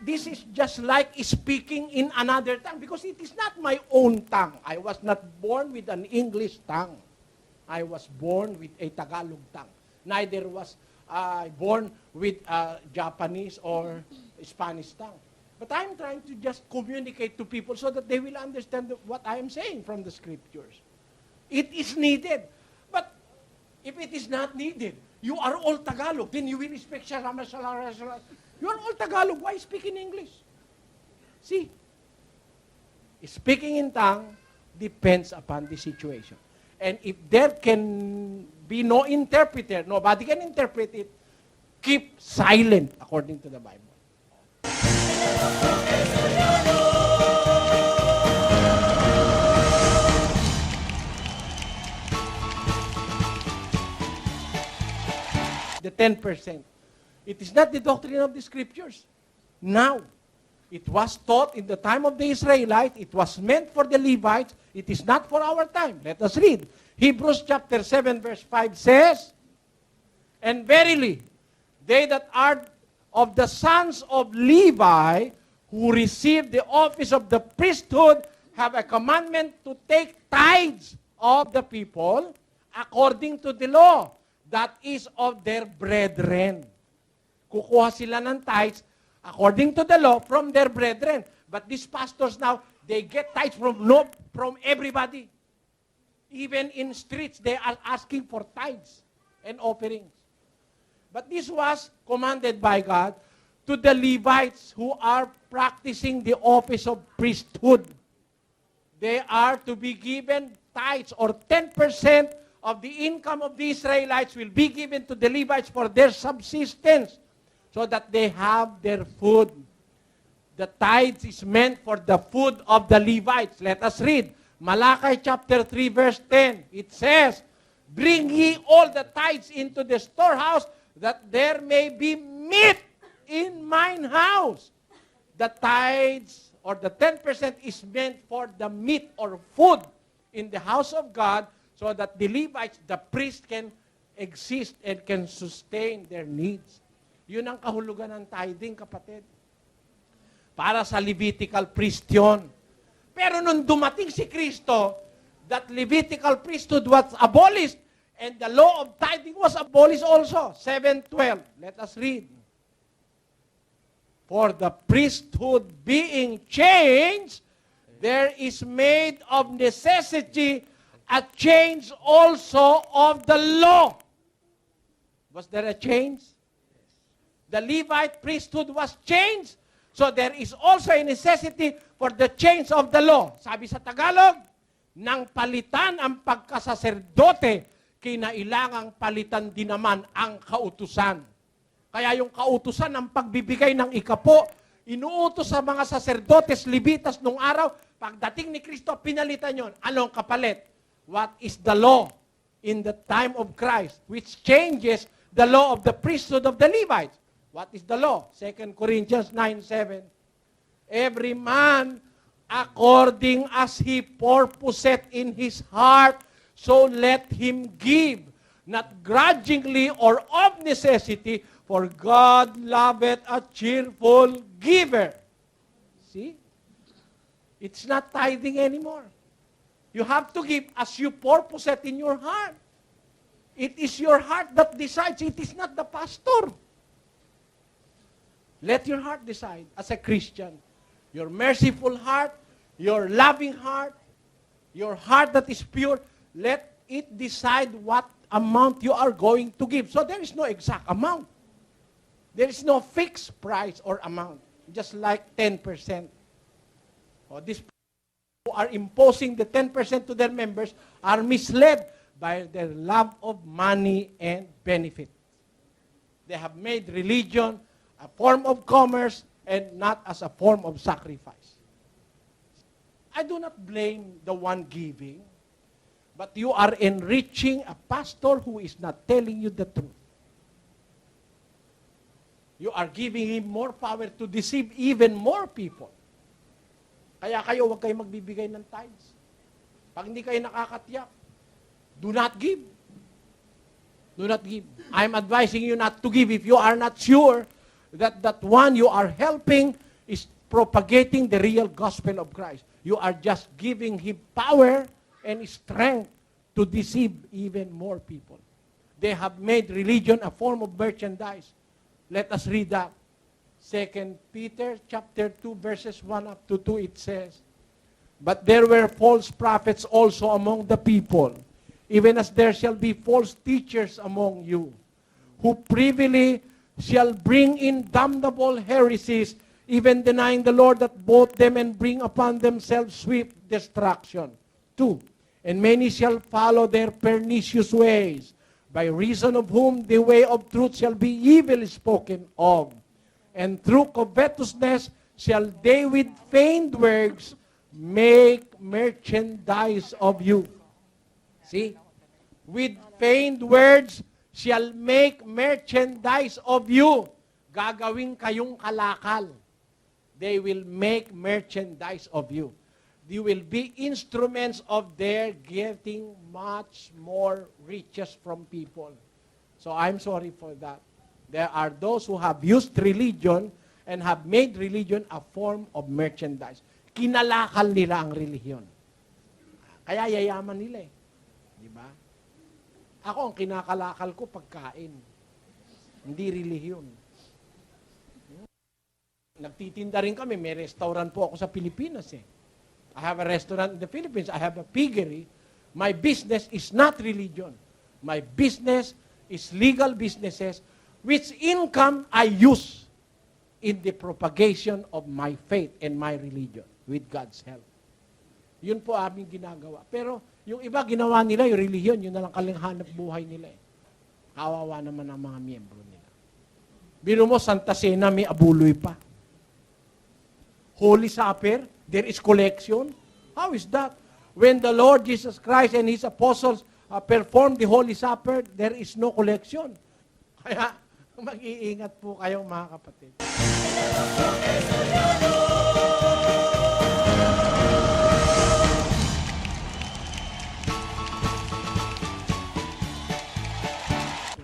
this is just like speaking in another tongue because it is not my own tongue. I was not born with an English tongue. I was born with a Tagalog tongue. Neither was I born with a Japanese or Spanish tongue. But I'm trying to just communicate to people so that they will understand what I am saying from the scriptures. It is needed. But if it is not needed, you are all Tagalog, then you will speak you are all Tagalog. Why speak in English? See, speaking in tongue depends upon the situation. And if there can be no interpreter, nobody can interpret it, keep silent according to the Bible. The 10%. It is not the doctrine of the scriptures. Now, it was taught in the time of the Israelites. It was meant for the Levites. It is not for our time. Let us read. Hebrews chapter 7 verse 5 says, "And verily, they that are of the sons of Levi, who receive the office of the priesthood, have a commandment to take tithes of the people according to the law, that is of their brethren." Kukuha sila ng tithes according to the law from their brethren. But these pastors now, they get tithes from everybody. Even in streets, they are asking for tithes and offerings. But this was commanded by God to the Levites who are practicing the office of priesthood. They are to be given tithes, or 10% of the income of the Israelites will be given to the Levites for their subsistence, so that they have their food. The tithes is meant for the food of the Levites. Let us read. Malachi chapter 3 verse 10. It says, "Bring ye all the tithes into the storehouse, that there may be meat in mine house." The tithes, or the 10%, is meant for the meat or food in the house of God, so that the Levites, the priest, can exist and can sustain their needs. Yun ang kahulugan ng tithing, kapatid. Para sa Levitical priest yun. Pero nung dumating si Kristo, that Levitical priesthood was abolished, and the law of tithing was abolished also. 7:12. Let us read. "For the priesthood being changed, there is made of necessity a change also of the law." Was there a change? The Levite priesthood was changed, so there is also a necessity for the change of the law. Sabi sa Tagalog, nang palitan ang pagkasaserdote, kinailangang palitan din naman ang kautusan. Kaya yung kautusan ng pagbibigay ng ikapo, inuutos sa mga saserdotes, Levitas nung araw, pagdating ni Kristo, pinalitan yon. Anong kapalit? What is the law in the time of Christ, which changes the law of the priesthood of the Levites? What is the law? 2 Corinthians 9:7. "Every man according as he purposeth in his heart, so let him give, not grudgingly or of necessity, for God loveth a cheerful giver." See? It's not tithing anymore. You have to give as you purpose it in your heart. It is your heart that decides. It is not the pastor. Let your heart decide as a Christian. Your merciful heart, your loving heart, your heart that is pure, let it decide what amount you are going to give. So there is no exact amount. There is no fixed price or amount. Just like 10%. These who are imposing the 10% to their members are misled by their love of money and benefit. They have made religion a form of commerce and not as a form of sacrifice. I do not blame the one giving, but you are enriching a pastor who is not telling you the truth. You are giving him more power to deceive even more people. Kaya kayo, huwag kayo magbibigay ng tithes. Pag hindi kayo nakakatiyak, do not give. Do not give. I'm advising you not to give if you are not sure that one you are helping is propagating the real gospel of Christ. You are just giving him power and strength to deceive even more people. They have made religion a form of merchandise. Let us read that. 2 Peter chapter 2, verses 1 up to 2, it says, "But there were false prophets also among the people, even as there shall be false teachers among you, who privily shall bring in damnable heresies, even denying the Lord that bought them, and bring upon themselves swift destruction. 2, and many shall follow their pernicious ways, by reason of whom the way of truth shall be evilly spoken of. And through covetousness shall they with feigned words make merchandise of you." See? With feigned words shall make merchandise of you. Gagawin kayong kalakal. They will make merchandise of you. You will be instruments of their getting much more riches from people. So I'm sorry for that. There are those who have used religion and have made religion a form of merchandise. Kinalakal nila ang relihiyon. Kaya yayaman nila eh. Di ba? Ako, ang kinakalakal ko, pagkain. Hindi relihiyon. Nagtitinda rin kami. May restaurant po ako sa Pilipinas eh. I have a restaurant in the Philippines. I have a piggery. My business is not religion. My business is legal businesses which income I use in the propagation of my faith and my religion with God's help. Yun po aming ginagawa. Pero yung iba ginawa nila, yung religion, yun na lang kalinghanap buhay nila eh. Kawawa naman ang mga miyembro nila. Biro mo, Santa Cena, may abuloy pa. Holy Supper, there is collection. How is that? When the Lord Jesus Christ and His apostles performed the Holy Supper, there is no collection. Kaya, mag-iingat po kayong mga kapatid.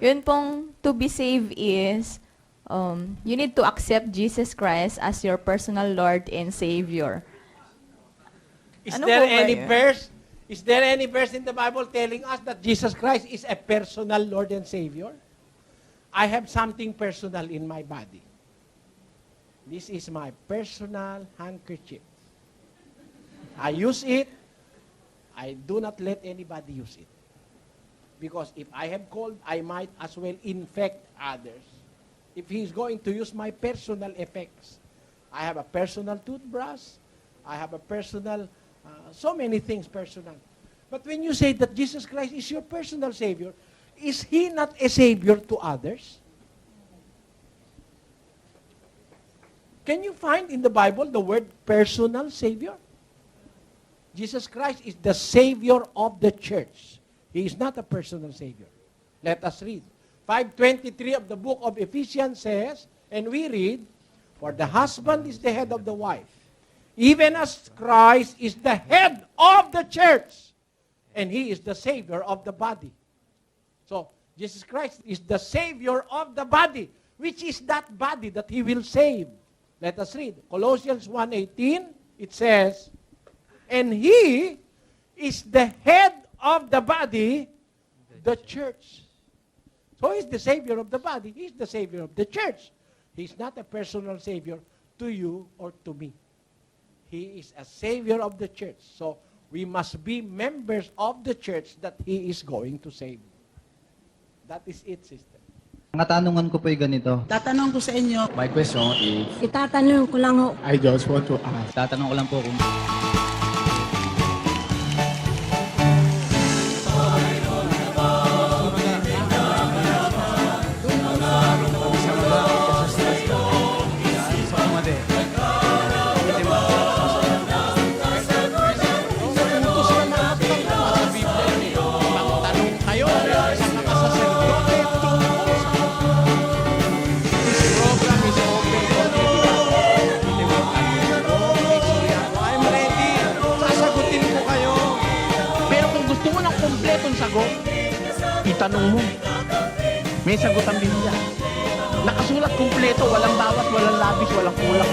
Yun pong to be saved is, you need to accept Jesus Christ as your personal Lord and Savior. Is Ano there po ba any yun? verse? Is there any verse in the Bible telling us that Jesus Christ is a personal Lord and Savior? I have something personal in my body. This is my personal handkerchief. I use it. I do not let anybody use it. Because if I have cold, I might as well infect others. If he's going to use my personal effects. I have a personal toothbrush. I have a personal, so many things personal. But when you say that Jesus Christ is your personal Savior, is He not a Savior to others? Can you find in the Bible the word personal Savior? Jesus Christ is the Savior of the church. He is not a personal Savior. Let us read. 5:23 of the book of Ephesians says, and we read, "For the husband is the head of the wife, even as Christ is the head of the church, and He is the Savior of the body." So, Jesus Christ is the Savior of the body, which is that body that He will save. Let us read. Colossians 1:18, it says, "And He is the head of the body, the church." So He's the Savior of the body. He's the Savior of the church. He's not a personal Savior to you or to me. He is a Savior of the church. So we must be members of the church that He is going to save. That is it, sister. Ang katanungan ko po ay ganito. Tatanong ko sa inyo, My question is, Itatanong ko lang ho, I just want to ask, Tatanong ko lang po kung Magtanong kayo sa mga saserdote tungkol sa This program is open for Soriano. I'm ready. Sasagutin ko kayo. Pero kung gusto mo ng kompletong sagot, itanong mo. May sagot ang Biblia. Nakasulat kompleto, walang bawat, walang labis, walang kulang.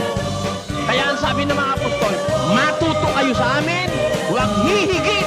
Kaya ang sabi ng mga apostol, matuto kayo sa amin, huwag hihigit